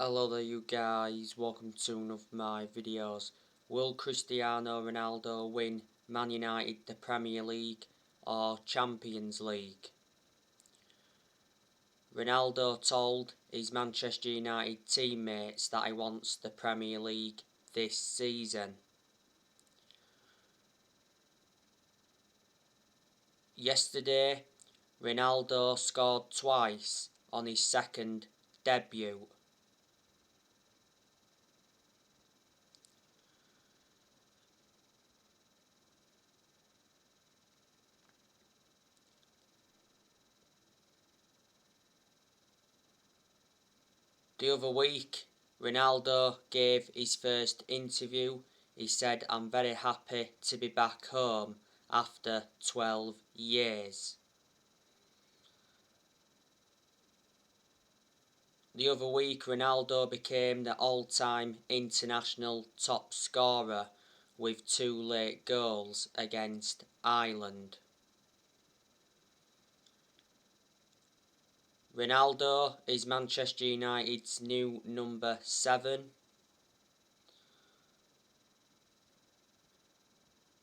Hello there you guys, welcome to one of my videos. Will Cristiano Ronaldo win Man United the Premier League or Champions League? Ronaldo told his Manchester United teammates that he wants the Premier League this season. Yesterday, Ronaldo scored twice on his second debut. The other week, Ronaldo gave his first interview. He said, "I'm very happy to be back home after 12 years. The other week, Ronaldo became the all-time international top scorer with 2 late goals against Ireland. Ronaldo is Manchester United's new number 7.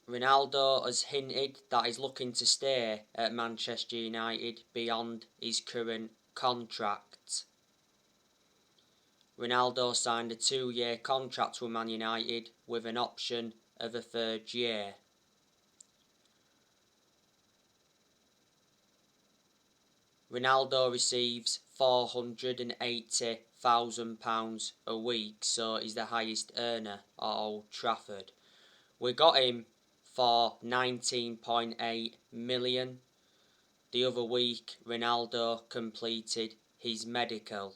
Ronaldo has hinted that he's looking to stay at Manchester United beyond his current contract. Ronaldo signed a 2-year contract with Man United with an option of a 3rd year. Ronaldo receives £480,000 a week, so he's the highest earner at Old Trafford. We got him for 19.8 million. The other week, Ronaldo completed his medical.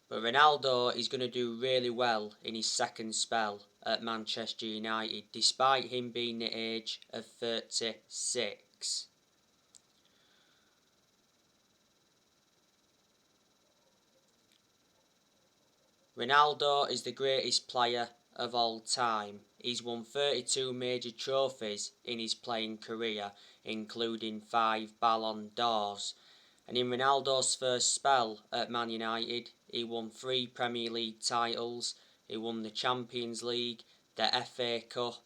But Ronaldo is going to do really well in his second spell at Manchester United, despite him being the age of 36. Ronaldo is the greatest player of all time. He's won 32 major trophies in his playing career, including 5 Ballon d'Ors. And in Ronaldo's first spell at Man United, he won 3 Premier League titles. He won the Champions League, the FA Cup,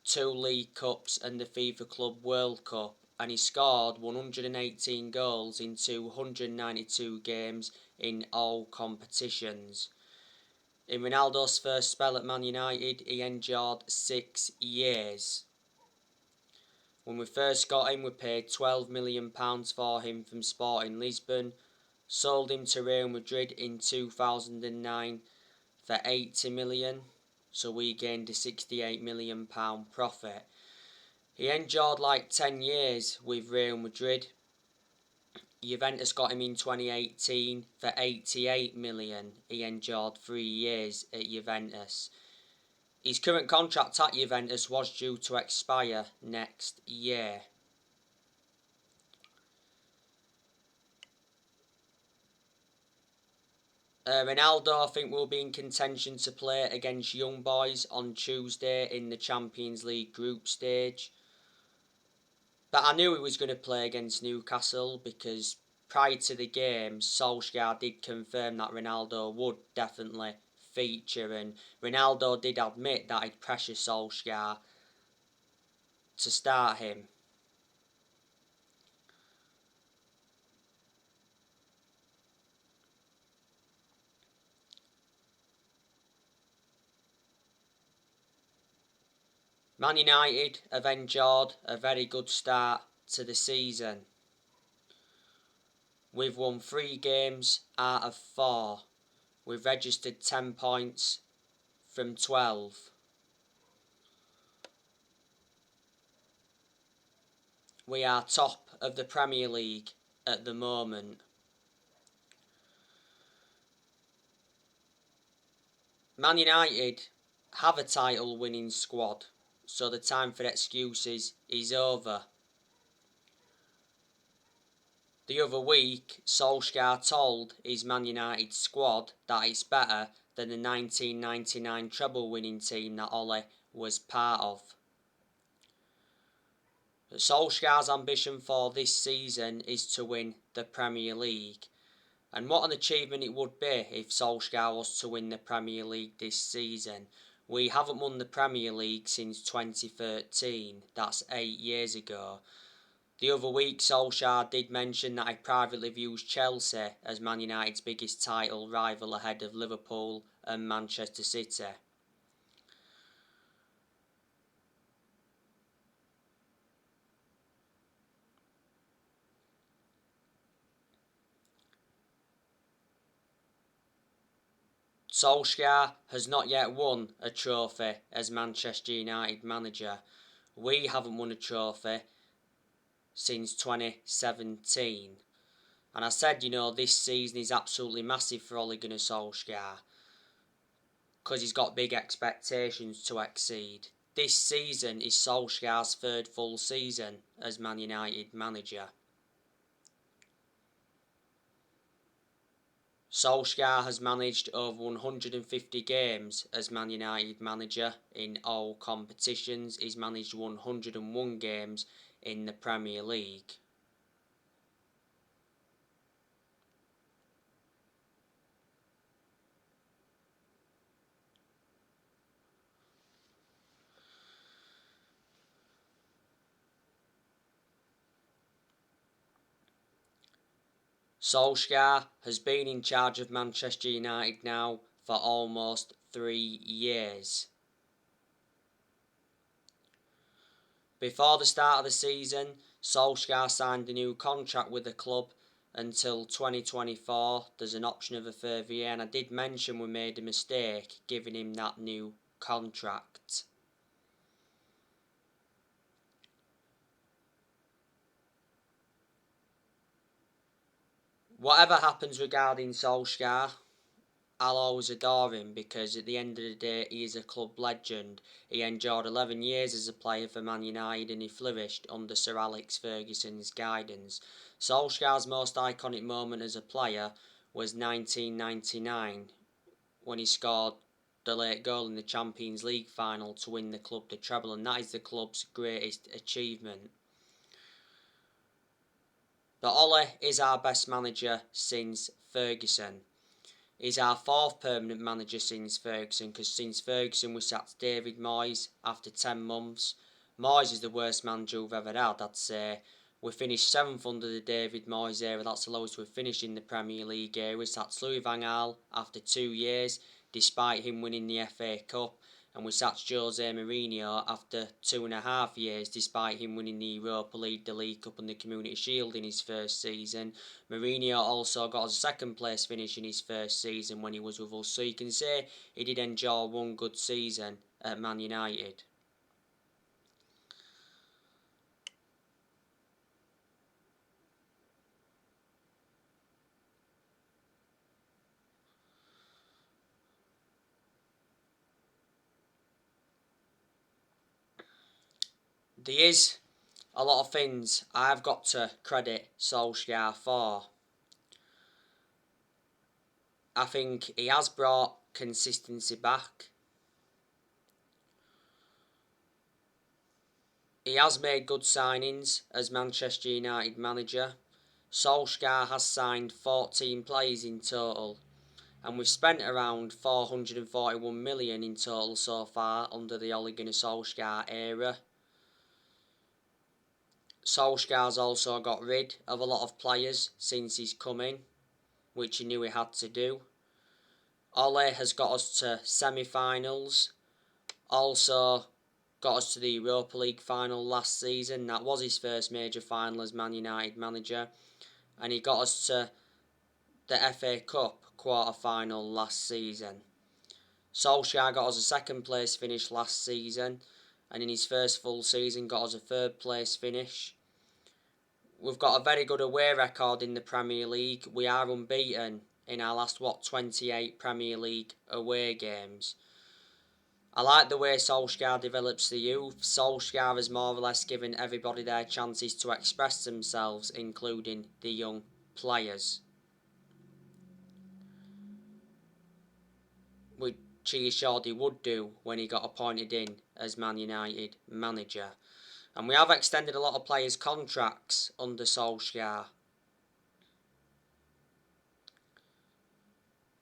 2 League Cups and the FIFA Club World Cup. And he scored 118 goals in 292 games in all competitions. In Ronaldo's first spell at Man United, he endured 6 years. When we first got him, we paid £12 million for him from Sporting Lisbon, sold him to Real Madrid in 2009 for £80 million, so we gained a £68 million profit. He endured like 10 years with Real Madrid. Juventus got him in 2018 for £88 million. He endured 3 years at Juventus. His current contract at Juventus was due to expire next year. Ronaldo, I think, will be in contention to play against Young Boys on Tuesday in the Champions League group stage. But I knew he was going to play against Newcastle because prior to the game, Solskjaer did confirm that Ronaldo would definitely feature, and Ronaldo did admit that he'd pressure Solskjaer to start him. Man United have enjoyed a very good start to the season. We've won 3 games out of 4. We've registered 10 points from 12. We are top of the Premier League at the moment. Man United have a title winning squad, so the time for excuses is over. The other week, Solskjaer told his Man United squad that it's better than the 1999 treble winning team that Ole was part of. Solskjaer's ambition for this season is to win the Premier League. And what an achievement it would be if Solskjaer was to win the Premier League this season. We haven't won the Premier League since 2013, that's 8 years ago. The other week Solskjaer did mention that he privately views Chelsea as Man United's biggest title rival ahead of Liverpool and Manchester City. Solskjaer has not yet won a trophy as Manchester United manager. We haven't won a trophy since 2017. And I said, this season is absolutely massive for Ole Gunnar Solskjaer because he's got big expectations to exceed. This season is Solskjaer's third full season as Man United manager. Solskjaer has managed over 150 games as Man United manager in all competitions. He's managed 101 games in the Premier League. Solskjaer has been in charge of Manchester United now for almost 3 years. Before the start of the season, Solskjaer signed a new contract with the club until 2024. There's an option of a further year, and I did mention we made a mistake giving him that new contract. Whatever happens regarding Solskjaer, I'll always adore him because at the end of the day he is a club legend. He endured 11 years as a player for Man United and he flourished under Sir Alex Ferguson's guidance. Solskjaer's most iconic moment as a player was 1999 when he scored the late goal in the Champions League final to win the club the treble, and that is the club's greatest achievement. But Ole is our best manager since Ferguson. He's our fourth permanent manager since Ferguson, because since Ferguson we sacked David Moyes after 10 months. Moyes is the worst manager we've ever had, I'd say. We finished 7th under the David Moyes era, that's the lowest we've finished in the Premier League era. We sacked Louis van Gaal after 2 years, despite him winning the FA Cup. And we sacked Jose Mourinho after 2.5 years, despite him winning the Europa League, the League Cup and the Community Shield in his first season. Mourinho also got us a second place finish in his first season when he was with us, so you can say he did enjoy one good season at Man United. There is a lot of things I've got to credit Solskjaer for. I think he has brought consistency back. He has made good signings as Manchester United manager. Solskjaer has signed 14 players in total, and we've spent around 441 million in total so far under the Ole Gunnar Solskjaer era. Solskjaer's also got rid of a lot of players since he's come in, which he knew he had to do. Ole has got us to semi-finals, also got us to the Europa League final last season. That was his first major final as Man United manager, and he got us to the FA Cup quarter-final last season. Solskjaer got us a second place finish last season, and in his first full season got us a third place finish. We've got a very good away record in the Premier League. We are unbeaten in our last 28 Premier League away games. I like the way Solskjaer develops the youth. Solskjaer has more or less given everybody their chances to express themselves, including the young players. he assured he would do when he got appointed in as Man United manager. And we have extended a lot of players' contracts under Solskjaer.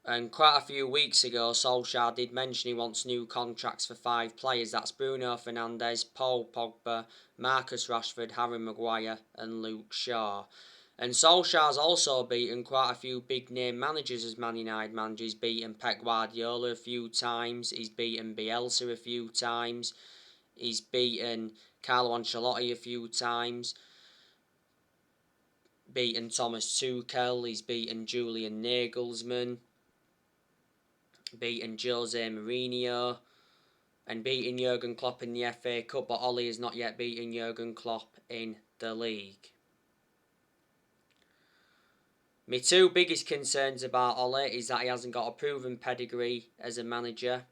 And quite a few weeks ago, Solskjaer did mention he wants new contracts for 5 players. That's Bruno Fernandes, Paul Pogba, Marcus Rashford, Harry Maguire and Luke Shaw. And Solskjaer's also beaten quite a few big-name managers as Man United manager. He's beaten Pep Guardiola a few times. He's beaten Bielsa a few times. He's beaten Carlo Ancelotti a few times. Beaten Thomas Tuchel. He's beaten Julian Nagelsmann. Beaten Jose Mourinho. And beaten Jurgen Klopp in the FA Cup. But Ole has not yet beaten Jurgen Klopp in the league. My 2 biggest concerns about Ole is that he hasn't got a proven pedigree as a manager.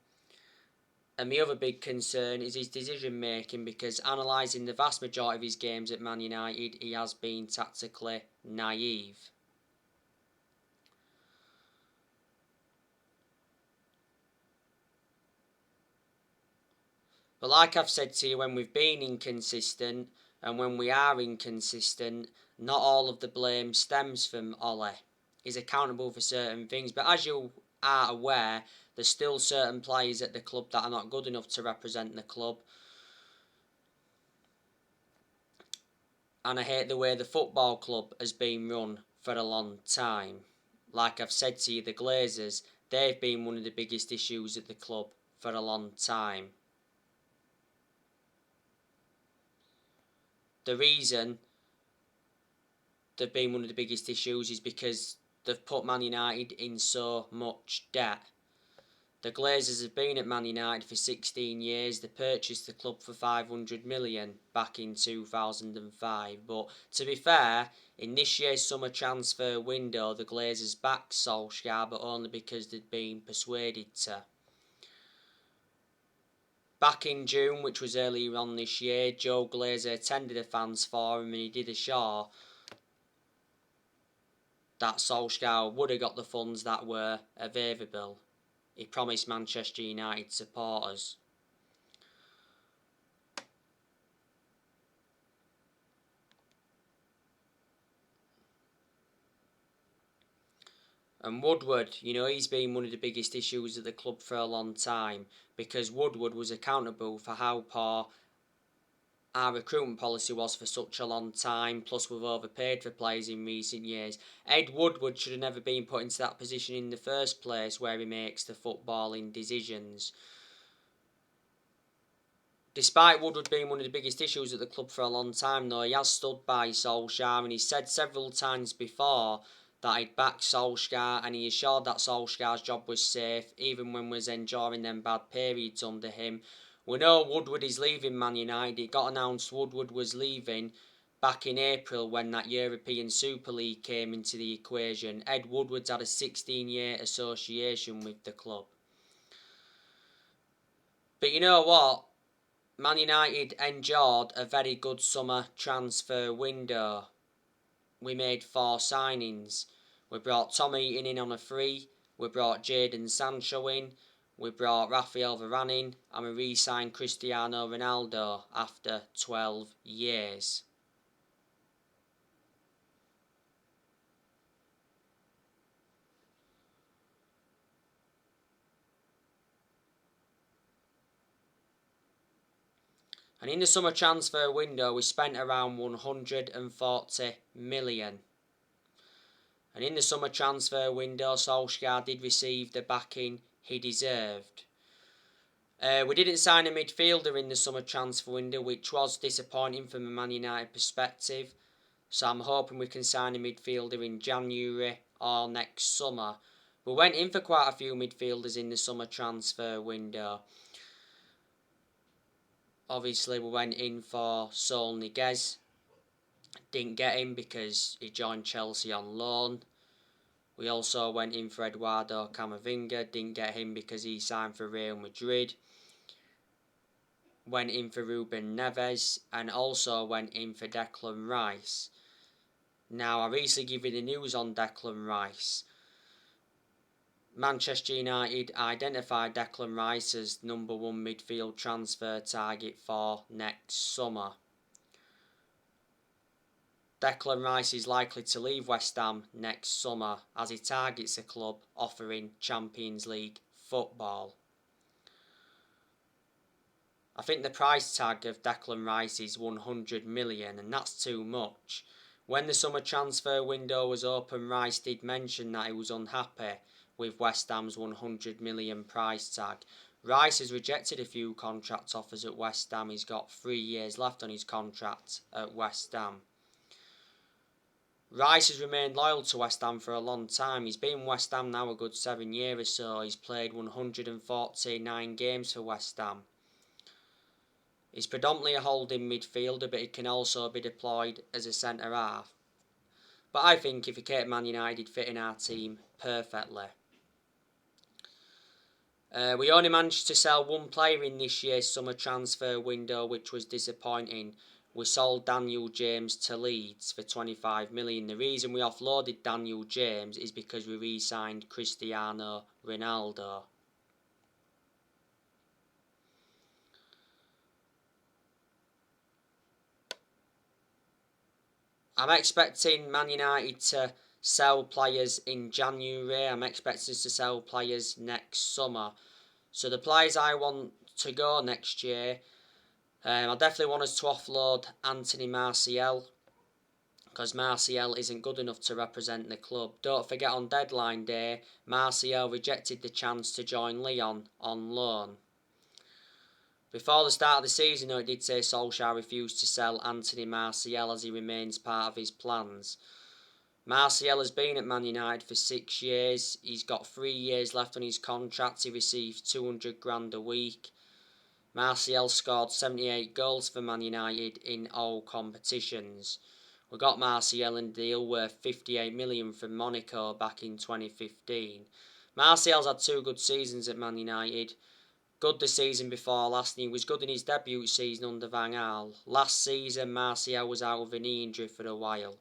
And my other big concern is his decision making, because analysing the vast majority of his games at Man United, he has been tactically naive. But like I've said to you, when we've been inconsistent and when we are inconsistent, not all of the blame stems from Ole. He's accountable for certain things, but as you are aware, there's still certain players at the club that are not good enough to represent the club. And I hate the way the football club has been run for a long time. Like I've said to you, the Glazers, they've been one of the biggest issues at the club for a long time. The reason they've been one of the biggest issues is because they've put Man United in so much debt. The Glazers have been at Man United for 16 years. They purchased the club for 500 million back in 2005. But to be fair, in this year's summer transfer window, the Glazers backed Solskjaer, but only because they'd been persuaded to. Back in June, which was earlier on this year, Joe Glazer attended a fans forum and he did assure that Solskjaer would have got the funds that were available. He promised Manchester United supporters. And Woodward, he's been one of the biggest issues at the club for a long time, because Woodward was accountable for how poor our recruitment policy was for such a long time, plus we've overpaid for players in recent years. Ed Woodward should have never been put into that position in the first place, where he makes the footballing decisions. Despite Woodward being one of the biggest issues at the club for a long time, though, he has stood by Solskjaer, and he said several times before that he'd back Solskjaer, and he assured that Solskjaer's job was safe, even when we was enduring them bad periods under him. We know Woodward is leaving Man United. It got announced Woodward was leaving back in April when that European Super League came into the equation. Ed Woodward's had a 16-year association with the club. But you know what? Man United endured a very good summer transfer window. We made 4 signings. We brought Tom Heaton in on a free. We brought Jadon Sancho in. We brought Rafael Varane in. And we re-signed Cristiano Ronaldo after 12 years. And in the summer transfer window, we spent around 140 million. And in the summer transfer window, Solskjaer did receive the backing he deserved. We didn't sign a midfielder in the summer transfer window, which was disappointing from a Man United perspective. So I'm hoping we can sign a midfielder in January or next summer. We went in for quite a few midfielders in the summer transfer window. Obviously, we went in for Saul Niguez. Didn't get him because he joined Chelsea on loan. We also went in for Eduardo Camavinga. Didn't get him because he signed for Real Madrid. Went in for Ruben Neves. And also went in for Declan Rice. Now, I recently gave you the news on Declan Rice. Manchester United identified Declan Rice as number one midfield transfer target for next summer. Declan Rice is likely to leave West Ham next summer as he targets a club offering Champions League football. I think the price tag of Declan Rice is 100 million, and that's too much. When the summer transfer window was open, Rice did mention that he was unhappy with West Ham's 100 million price tag. Rice has rejected a few contract offers at West Ham. He's got 3 years left on his contract at West Ham. Rice has remained loyal to West Ham for a long time. He's been West Ham now a good 7 years or so. He's played 149 games for West Ham. He's predominantly a holding midfielder, but he can also be deployed as a centre half. But I think if he came to Man United, he'd fit in our team perfectly. We only managed to sell one player in this year's summer transfer window, which was disappointing. We sold Daniel James to Leeds for 25 million. The reason we offloaded Daniel James is because we re-signed Cristiano Ronaldo. I'm expecting Man United to sell players in January. I'm expecting us to sell players next summer. So the players I want to go next year, I definitely want us to offload Anthony Martial, because Martial isn't good enough to represent the club. Don't forget, on deadline day, Martial rejected the chance to join Lyon on loan. Before the start of the season, though, it did say Solskjaer refused to sell Anthony Martial as he remains part of his plans. Martial has been at Man United for 6 years. He's got 3 years left on his contract. He receives 200 grand a week. Martial scored 78 goals for Man United in all competitions. We got Martial in a deal worth 58 million from Monaco back in 2015. Martial's had 2 good seasons at Man United. Good the season before last, and he was good in his debut season under Van Gaal. Last season, Martial was out with a knee injury for a while.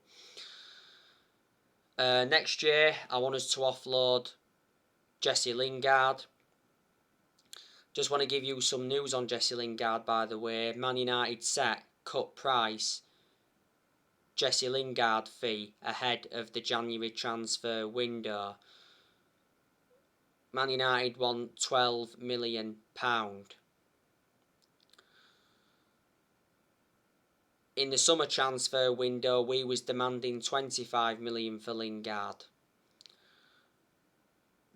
Next year, I want us to offload Jesse Lingard. Just want to give you some news on Jesse Lingard, by the way. Man United set cut price Jesse Lingard fee ahead of the January transfer window. Man United want £12 million. In the summer transfer window, we was demanding 25 million for Lingard.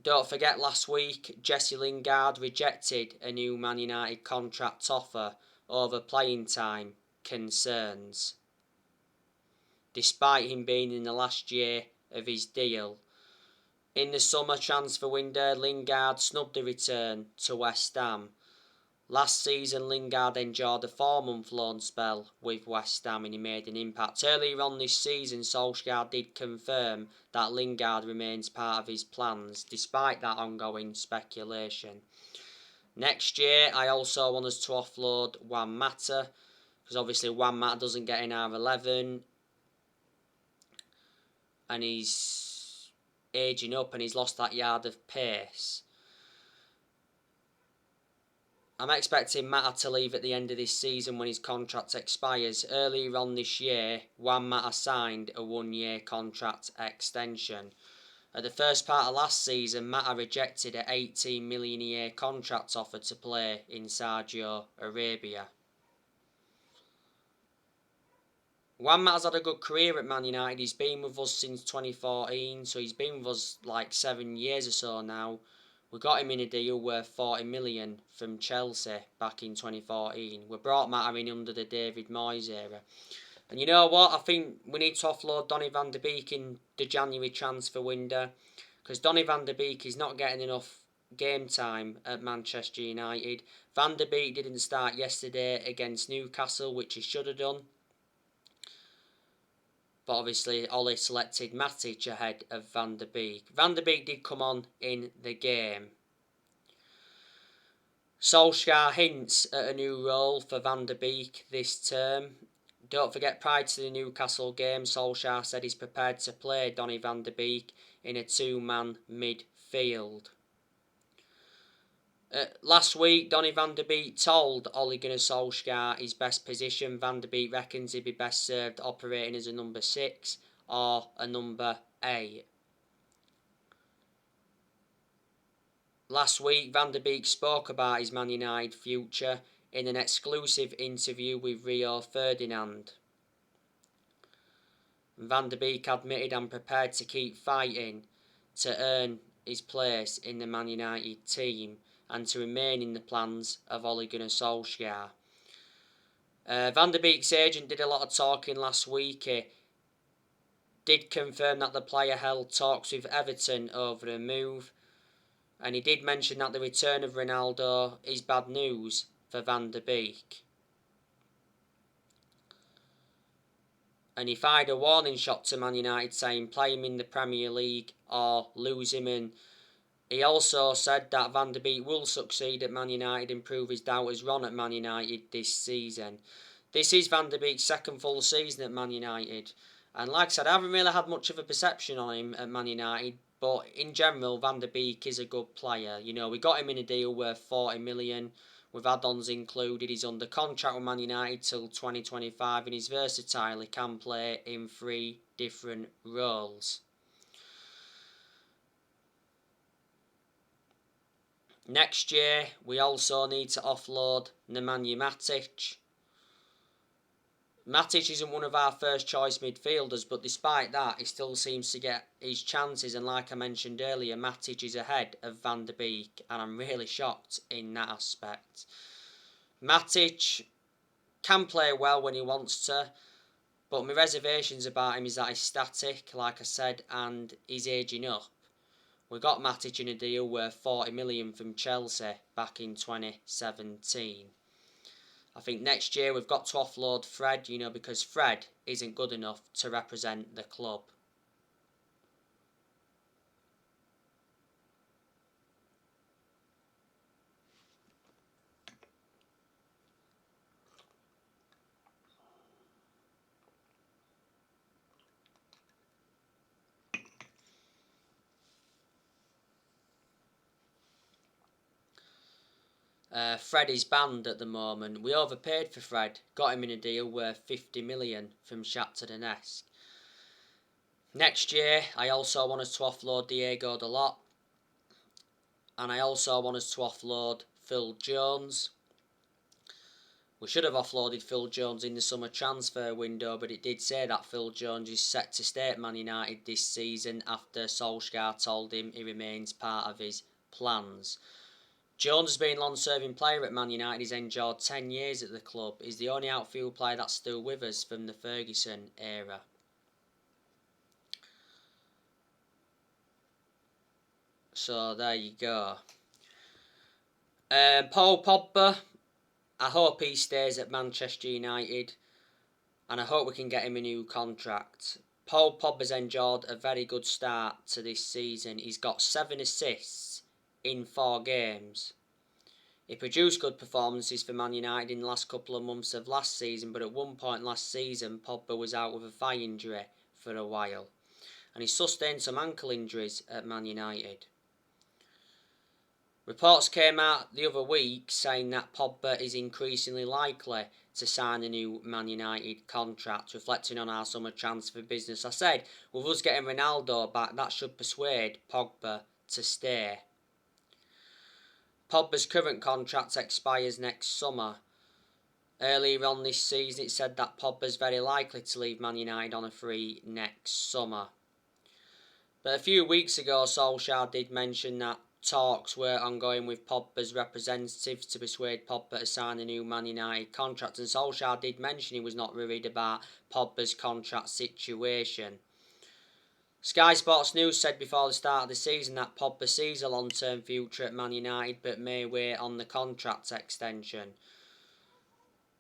Don't forget, last week, Jesse Lingard rejected a new Man United contract offer over playing time concerns, despite him being in the last year of his deal. In the summer transfer window, Lingard snubbed a return to West Ham. Last season, Lingard enjoyed a 4-month loan spell with West Ham and he made an impact. Earlier on this season, Solskjaer did confirm that Lingard remains part of his plans, despite that ongoing speculation. Next year, I also want us to offload Juan Mata, because obviously Juan Mata doesn't get in our 11, and he's aging up and he's lost that yard of pace. I'm expecting Mata to leave at the end of this season when his contract expires. Earlier on this year, Juan Mata signed a 1-year contract extension. At the first part of last season, Mata rejected an 18 million a year contract offer to play in Saudi Arabia. Juan Mata's had a good career at Man United. He's been with us since 2014, so he's been with us like 7 years or so now. We got him in a deal worth 40 million from Chelsea back in 2014. We brought Mata in under the David Moyes era. And you know what? I think we need to offload Donny van de Beek in the January transfer window, because Donny van de Beek is not getting enough game time at Manchester United. Van de Beek didn't start yesterday against Newcastle, which he should have done. But obviously, Ole selected Matic ahead of Van de Beek. Van de Beek did come on in the game. Solskjaer hints at a new role for Van de Beek this term. Don't forget, prior to the Newcastle game, Solskjaer said he's prepared to play Donny van de Beek in a 2-man midfield. midfield. Last week, Donny van der Beek told Ole Gunnar Solskjaer his best position. Van der Beek reckons he'd be best served operating as a number 6 or a number 8. Last week, Van der Beek spoke about his Man United future in an exclusive interview with Rio Ferdinand. Van der Beek admitted, "I'm prepared to keep fighting to earn his place in the Man United team and to remain in the plans of Ole Gunnar Solskjaer." Van der Beek's agent did a lot of talking last week. He did confirm that the player held talks with Everton over a move, and he did mention that the return of Ronaldo is bad news for Van der Beek. And he fired a warning shot to Man United, saying play him in the Premier League or lose him. And he also said that Van der Beek will succeed at Man United and prove his doubters wrong at Man United this season. This is Van der Beek's second full season at Man United. And like I said, I haven't really had much of a perception on him at Man United. But in general, Van der Beek is a good player. You know, we got him in a deal worth 40 million. With add-ons included. He's under contract with Man United till 2025 and he's versatile. He can play in 3 different roles. Next year, we also need to offload Nemanja Matic. Matic isn't one of our first choice midfielders, but despite that, he still seems to get his chances. And like I mentioned earlier, Matic is ahead of Van der Beek, and I'm really shocked in that aspect. Matic can play well when he wants to, but my reservations about him is that he's static, like I said, and he's ageing up. We got Matic in a deal worth 40 million from Chelsea back in 2017. I think next year we've got to offload Fred, because Fred isn't good enough to represent the club. Fred is banned at the moment. We overpaid for Fred, got him in a deal worth 50 million from Shakhtar Donetsk. Next year, I also want us to offload Diego Dalot, and I also want us to offload Phil Jones. We should have offloaded Phil Jones in the summer transfer window, but it did say that Phil Jones is set to stay at Man United this season after Solskjaer told him he remains part of his plans. Jones has been a long-serving player at Man United. He's endured 10 years at the club. He's the only outfield player that's still with us from the Ferguson era. So there you go. Paul Pogba, I hope he stays at Manchester United, and I hope we can get him a new contract. Paul Pogba's enjoyed a very good start to this season. He's got 7 assists in 4 games. He produced good performances for Man United in the last couple of months of last season, but at one point last season, Pogba was out with a thigh injury for a while, and he sustained some ankle injuries at Man United. Reports came out the other week saying that Pogba is increasingly likely to sign a new Man United contract, reflecting on our summer transfer business. I said, with us getting Ronaldo back, that should persuade Pogba to stay. Pogba's current contract expires next summer. Earlier on this season, it said that Pogba's very likely to leave Man United on a free next summer. But a few weeks ago, Solskjaer did mention that talks were ongoing with Pogba's representatives to persuade Pogba to sign a new Man United contract, and Solskjaer did mention he was not worried about Pogba's contract situation. Sky Sports News said before the start of the season that Pogba sees a long-term future at Man United but may wait on the contract extension.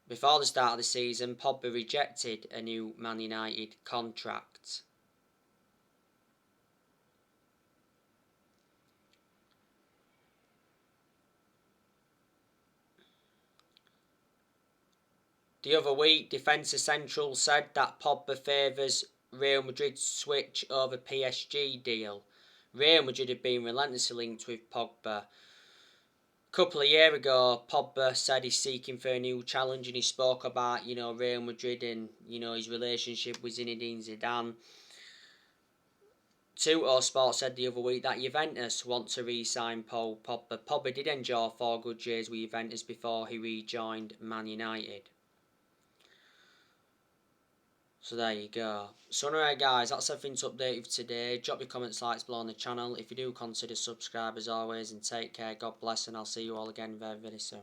Before the start of the season, Pogba rejected a new Man United contract. The other week, Defensa Central said that Pogba favours Real Madrid's switch over PSG deal. Real Madrid have been relentlessly linked with Pogba. A couple of years ago, Pogba said he's seeking for a new challenge, and he spoke about, Real Madrid and, his relationship with Zinedine Zidane. Tuttosport said the other week that Juventus want to re-sign Paul Pogba. Pogba did enjoy 4 good years with Juventus before he rejoined Man United. So there you go. So anyway guys, that's everything to update you today. Drop your comments, likes below on the channel. If you do, consider subscribe as always, and take care. God bless, and I'll see you all again very, very soon.